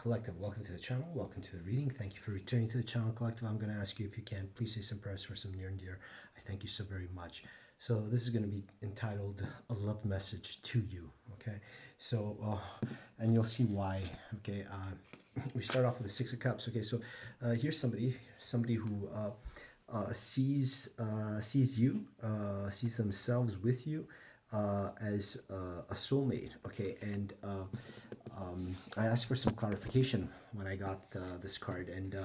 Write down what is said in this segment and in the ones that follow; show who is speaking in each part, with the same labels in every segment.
Speaker 1: Collective, welcome to the channel. Welcome to the reading. Thank you for returning to the channel, Collective. I'm going to ask you, if you can, please say some prayers for some near and dear. I thank you so very much. So this is going to be entitled A Love Message to You. Okay, so and you'll see why. Okay, we start off with the Six of Cups. Okay, so here's somebody who sees you, sees themselves with you as a soulmate. Okay, and I asked for some clarification when I got this card, and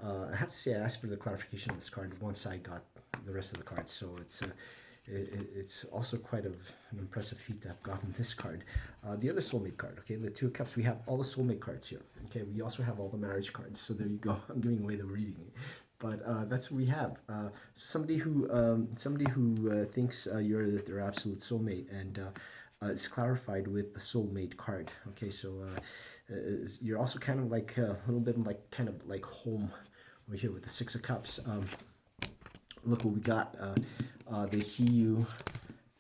Speaker 1: I have to say I asked for the clarification of this card once I got the rest of the cards. So it's also quite an impressive feat to have gotten this card. The other soulmate card, okay, the Two of Cups. We have all the soulmate cards here. Okay, we also have all the marriage cards. So there you go. I'm giving away the reading, but that's what we have. So somebody who thinks you're their absolute soulmate, and it's clarified with the soulmate card. Okay, so you're also kind of like a little bit like kind of like home over here with the Six of Cups. Look what we got. They see you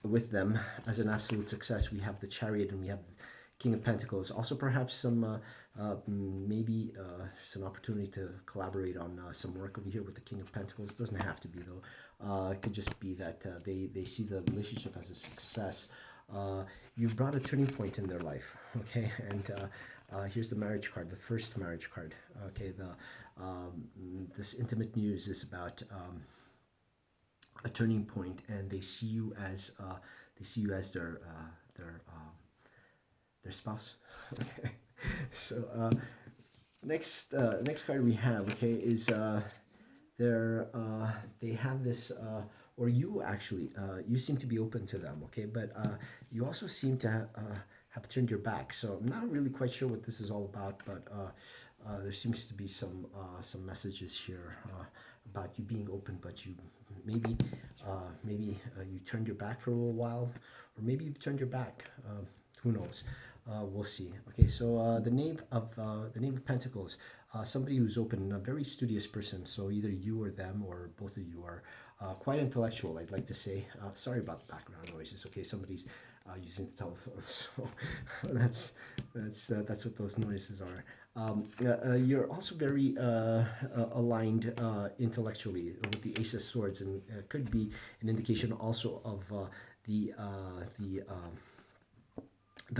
Speaker 1: with them as an absolute success. We have the Chariot and we have King of Pentacles. Also perhaps some maybe some opportunity to collaborate on some work over here with the King of Pentacles. It doesn't have to be though. It could just be that they see the relationship as a success. You've brought a turning point in their life, okay? And here's the marriage card, the first marriage card. Okay, this intimate news is about a turning point, and they see you as their spouse. Okay, so next card we have, okay, is they have this or you actually you seem to be open to them, okay, but you also seem to have turned your back. So I'm not really quite sure what this is all about, but there seems to be some messages here about you being open, but you maybe you turned your back for a little while, or maybe you've turned your back. Who knows? We'll see. Okay, so the Knave of Pentacles, somebody who's open, a very studious person. So either you or them, or both of you are quite intellectual, I'd like to say. Sorry about the background noises. Okay, somebody's using the telephone, so that's what those noises are. You're also very aligned intellectually with the Ace of Swords, and could be an indication also of the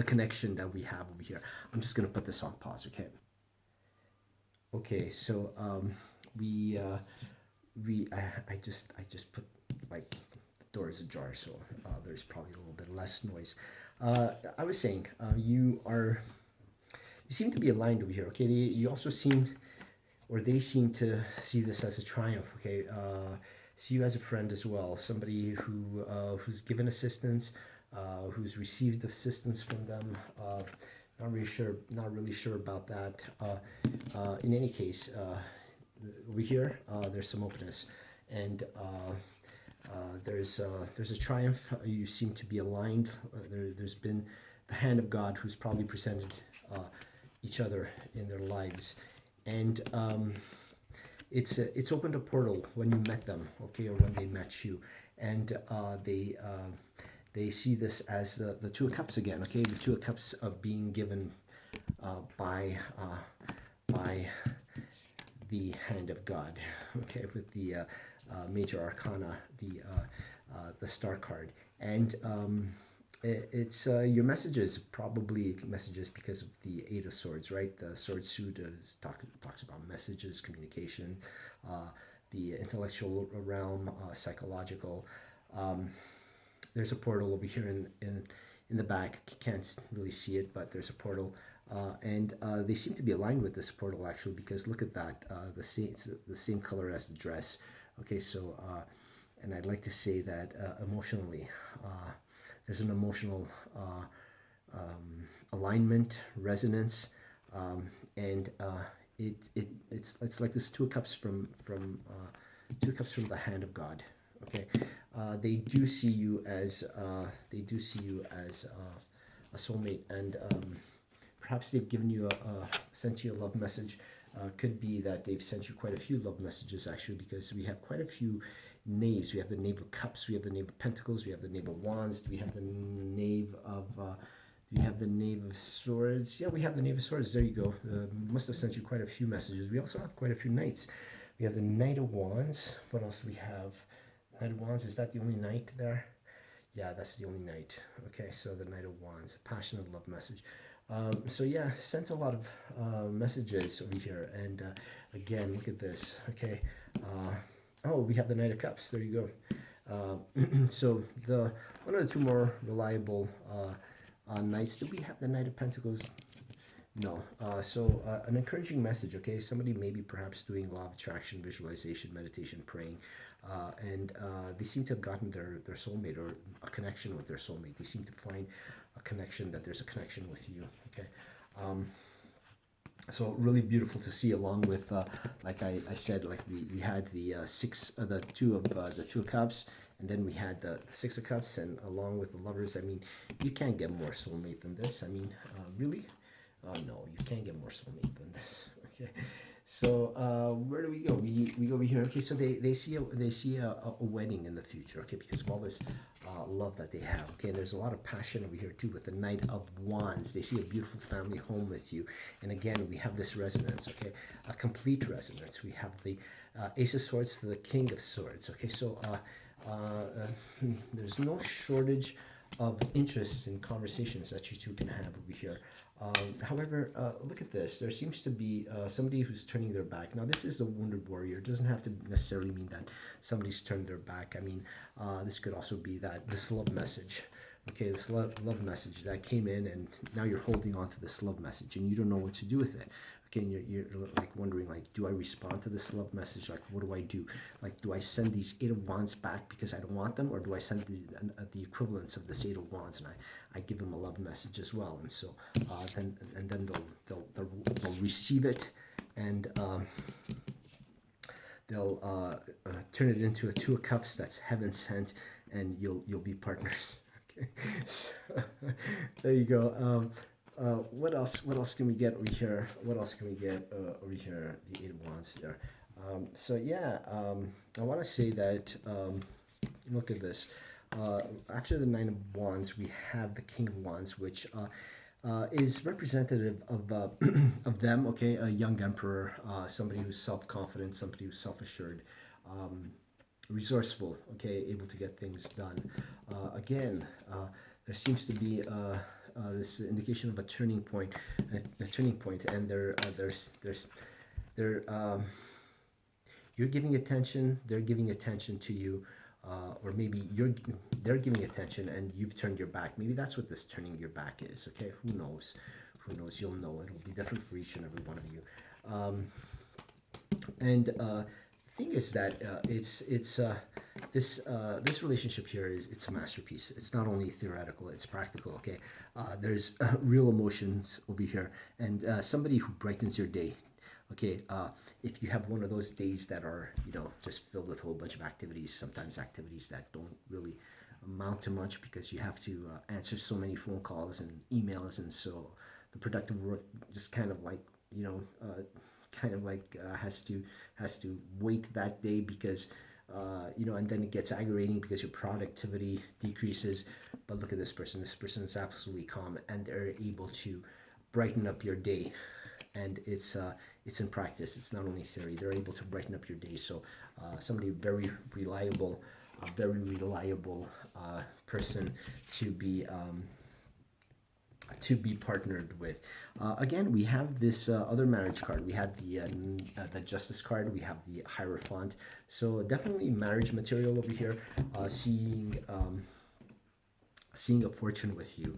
Speaker 1: connection that we have over here. I'm just gonna put this on pause, okay? Okay, so I just put, like, the door is ajar, so there's probably a little bit less noise. I was saying you seem to be aligned over here, okay? You also seem, or they seem to see this as a triumph, okay? See you as a friend as well, somebody who's given assistance, who's received assistance from them. Not really sure about that. In any case, over here, there's some openness, and there's a triumph. You seem to be aligned. There's been the hand of God who's probably presented each other in their lives, and it's opened a portal when you met them, okay, or when they met you, and they see this as the Two of Cups again, okay, the Two of Cups of being given by the hand of God, okay, with the major arcana, the Star card, and it's your messages, probably messages because of the Eight of Swords, right? The sword suit talks about messages, communication, the intellectual realm, psychological. There's a portal over here in the back. Can't really see it, but there's a portal, and they seem to be aligned with this portal actually, because look at that, it's the same color as the dress. Okay, so and I'd like to say that emotionally, there's an emotional alignment, resonance, and it's like this Two of Cups from the hand of God. Okay, they do see you as a soulmate, and perhaps they've given you sent you a love message. Could be that they've sent you quite a few love messages actually, because we have quite a few knaves. We have the Knave of Cups, we have the Knave of Pentacles, we have the Knave of Wands, we have the Knave of Do you have the Knave of Swords? Yeah, we have the Knave of Swords. There you go. Must have sent you quite a few messages. We also have quite a few knights. We have the Knight of Wands. What else do we have? Knight of Wands, is that the only knight there? Yeah, that's the only knight. Okay, so the Knight of Wands, passionate love message. So yeah, sent a lot of messages over here. And again, look at this. Okay. Oh, we have the Knight of Cups. There you go. So the one of the two more reliable knights. Do we have the Knight of Pentacles? No. So an encouraging message, okay? Somebody maybe perhaps doing law of attraction, visualization, meditation, praying, and they seem to have gotten their soulmate or a connection with their soulmate. They seem to find a connection, that there's a connection with you, okay? So really beautiful to see, along with like I said, like we had the the two of cups, and then we had the six of cups, and along with the lovers. I mean, you can't get more soulmate than this. I mean, really. No, you can't get more soulmate than this. Okay, so where do we go? We go over here. Okay, so they see a wedding in the future. Okay, because of all this love that they have. Okay, and there's a lot of passion over here too with the Knight of Wands. They see a beautiful family home with you, and again we have this resonance. Okay, a complete resonance. We have the Ace of Swords to the King of Swords. Okay, so there's no shortage of interests and conversations that you two can have over here. However, look at this. There seems to be somebody who's turning their back. Now, this is the Wounded Warrior. It doesn't have to necessarily mean that somebody's turned their back. I mean, this could also be that this love message. Okay, this love message that came in, and now you're holding on to this love message, and you don't know what to do with it. Okay, and you're like wondering, like, do I respond to this love message? Like, what do I do? Like, do I send these Eight of Wands back because I don't want them, or do I send the equivalents of this Eight of Wands, and I give them a love message as well? And so then they'll receive it, and they'll turn it into a Two of Cups that's heaven sent, and you'll be partners. Okay, so there you go. What else? What else can we get over here? What else can we get over here? The Eight of Wands there. So yeah, I want to say that look at this. After the Nine of Wands, we have the King of Wands, which is representative of of them. Okay, a young emperor, somebody who's self-confident, somebody who's self-assured. Resourceful, okay, able to get things done. Again, there seems to be this indication of a turning point, and you're giving attention, they're giving attention to you, or maybe they're giving attention and you've turned your back. Maybe that's what this turning your back is. Okay, who knows? Who knows? You'll know. It'll be different for each and every one of you. The thing is that this relationship here it's a masterpiece. It's not only theoretical, it's practical. Okay, there's real emotions over here, and somebody who brightens your day. Okay, if you have one of those days that are, just filled with a whole bunch of activities, sometimes activities that don't really amount to much because you have to answer so many phone calls and emails, and so the productive work just kind of like, has to wait that day because and then it gets aggravating because your productivity decreases. But look at this person. This person is absolutely calm, and they're able to brighten up your day. And it's in practice. It's not only theory. They're able to brighten up your day. So somebody very reliable, a very reliable person to be partnered with. Again, we have this other marriage card. We have the Justice card. We have the Hierophant. So definitely marriage material over here. Seeing a fortune with you.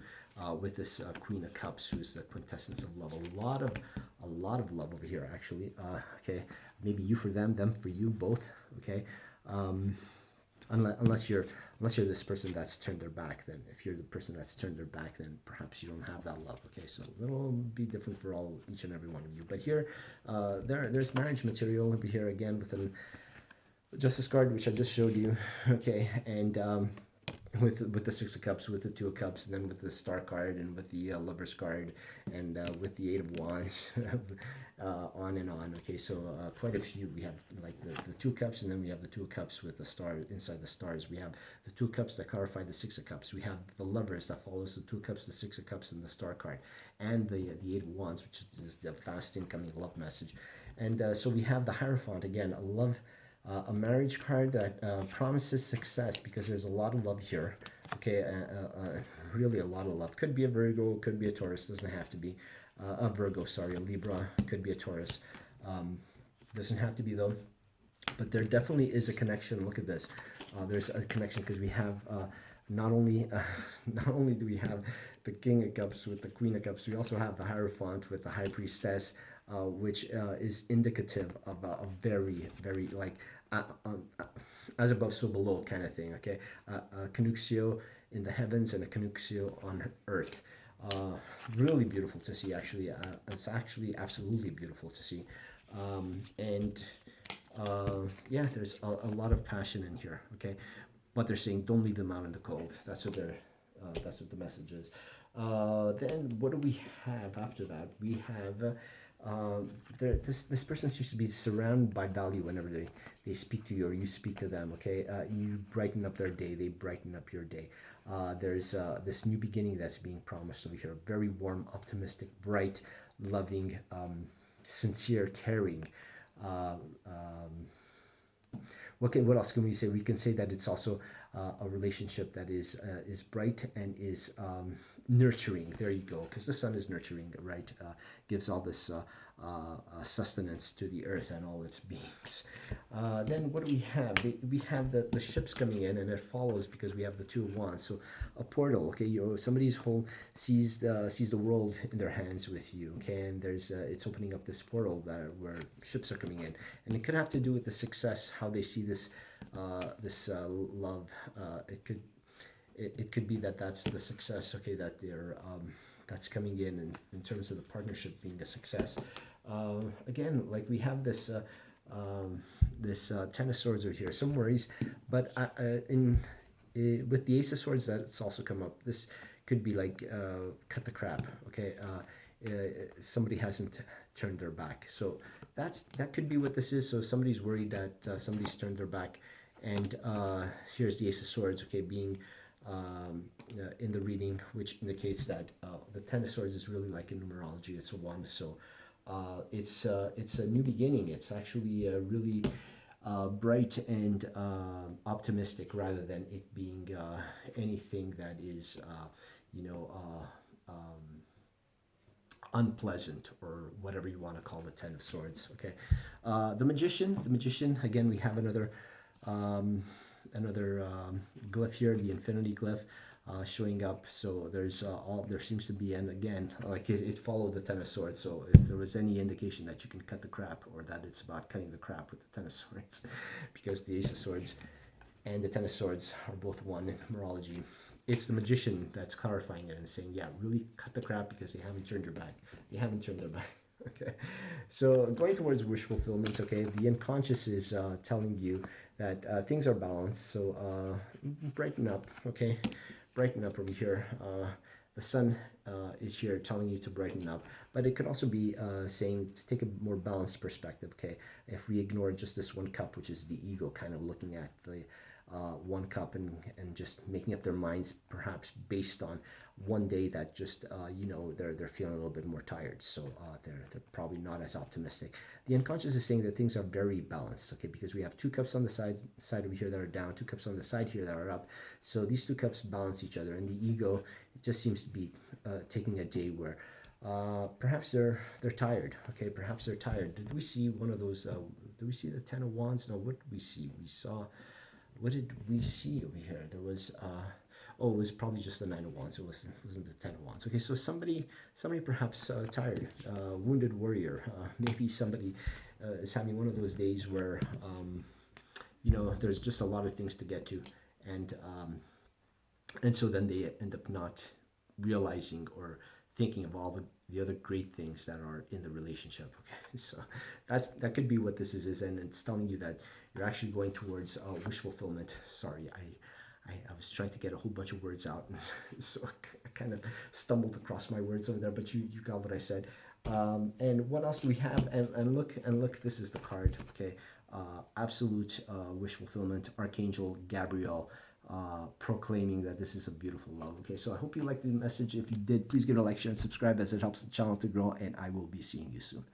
Speaker 1: With this Queen of Cups, who's the quintessence of love. A lot of love over here, actually. Okay, maybe you for them, them for you, both. Okay, unless you're this person that's turned their back. Then if you're the person that's turned their back, then perhaps you don't have that love. Okay, so it'll be different for each and every one of you. But here, there's marriage material over here again with the Justice card, which I just showed you. Okay, and with the Six of Cups, with the Two of Cups, and then with the Star card, and with the Lovers card, and with the Eight of Wands, on and on. Okay, so quite a few. We have like the Two Cups, and then we have the Two of Cups with the star inside the stars. We have the Two of Cups that clarify the Six of Cups. We have the Lovers that follows the Two of Cups, the Six of Cups, and the Star card, and the Eight of Wands, which is the fast incoming love message. And so we have the Hierophant again, a love, a marriage card that promises success because there's a lot of love here. Okay, really a lot of love. Could be a Virgo, could be a Taurus, doesn't have to be a Virgo. Sorry, a Libra, could be a Taurus. Doesn't have to be though. But there definitely is a connection. Look at this. There's a connection because we have not only not only do we have the King of Cups with the Queen of Cups, we also have the Hierophant with the High Priestess, which is indicative of a very, very like as above, so below kind of thing. Okay, a connuxio in the heavens and a connuxio on earth. Really beautiful to see. Actually, it's actually absolutely beautiful to see, and yeah, there's a lot of passion in here. Okay, but they're saying don't leave them out in the cold. That's what they're. That's what the message is. Then what do we have after that? We have this person seems to be surrounded by value whenever they speak to you or you speak to them. Okay, you brighten up their day, they brighten up your day. There's this new beginning that's being promised over here. Very warm, optimistic, bright, loving, sincere, caring. Uh, um, what else can we say? We can say that it's also a relationship that is bright and is nurturing. There you go, because the sun is nurturing, right? Gives all this sustenance to the earth and all its beings. Then what do we have? We have the ships coming in, and it follows because we have the Two of Wands. So a portal. Okay, somebody's whole sees the world in their hands with you. Okay, and there's it's opening up this portal where ships are coming in, and it could have to do with the success, how they see this love. It could be that that's the success. Okay, that they're that's coming in terms of the partnership being a success. Again, like we have this Ten of Swords over here. Some worries, but with the Ace of Swords, that's also come up. This could be like cut the crap. Okay, somebody hasn't turned their back, so that could be what this is. So somebody's worried that somebody's turned their back, and here's the Ace of Swords. Okay, being in the reading, which indicates that the Ten of Swords is really like in numerology. It's a one, so it's a new beginning. It's actually really bright and optimistic, rather than it being anything that is, you know, unpleasant or whatever you want to call the Ten of Swords. Okay, the Magician. Again, we have another glyph here, the Infinity glyph. Showing up, so there seems to be, and again, like it followed the Ten of Swords. So if there was any indication that you can cut the crap, or that it's about cutting the crap with the Ten of Swords, because the Ace of Swords and the Ten of Swords are both one in numerology, it's the Magician that's clarifying it and saying, yeah, really cut the crap because they haven't turned their back. They haven't turned their back. Okay, so going towards wish fulfillment. Okay, the unconscious is telling you that things are balanced. So brighten up. Okay, brighten up over here. The sun is here telling you to brighten up, but it could also be saying to take a more balanced perspective. Okay, if we ignore just this one cup, which is the ego, kind of looking at the one cup and just making up their minds, perhaps based on one day that just they're feeling a little bit more tired, so they're probably not as optimistic. The unconscious is saying that things are very balanced. Okay, because we have two cups on the side over here that are down, two cups on the side here that are up, so these two cups balance each other. And the ego, it just seems to be taking a day where perhaps they're tired. Okay, perhaps they're tired. Did we see one of those? Did we see the Ten of Wands? No. What did we see? We saw. What did we see over here? There was. Oh, it was probably just the Nine of Wands. It wasn't the Ten of Wands. Okay, so somebody perhaps tired, wounded warrior. Maybe somebody is having one of those days where there's just a lot of things to get to, and so then they end up not realizing or thinking of all the other great things that are in the relationship. Okay, so that could be what this is, and it's telling you that you're actually going towards wish fulfillment. Sorry, I was trying to get a whole bunch of words out, and so I kind of stumbled across my words over there, but you got what I said. And what else do we have? And look, this is the card. Okay, absolute wish fulfillment, Archangel Gabriel. Proclaiming that this is a beautiful love. Okay, so I hope you liked the message. If you did, please give it a like, share, and subscribe as it helps the channel to grow. And I will be seeing you soon.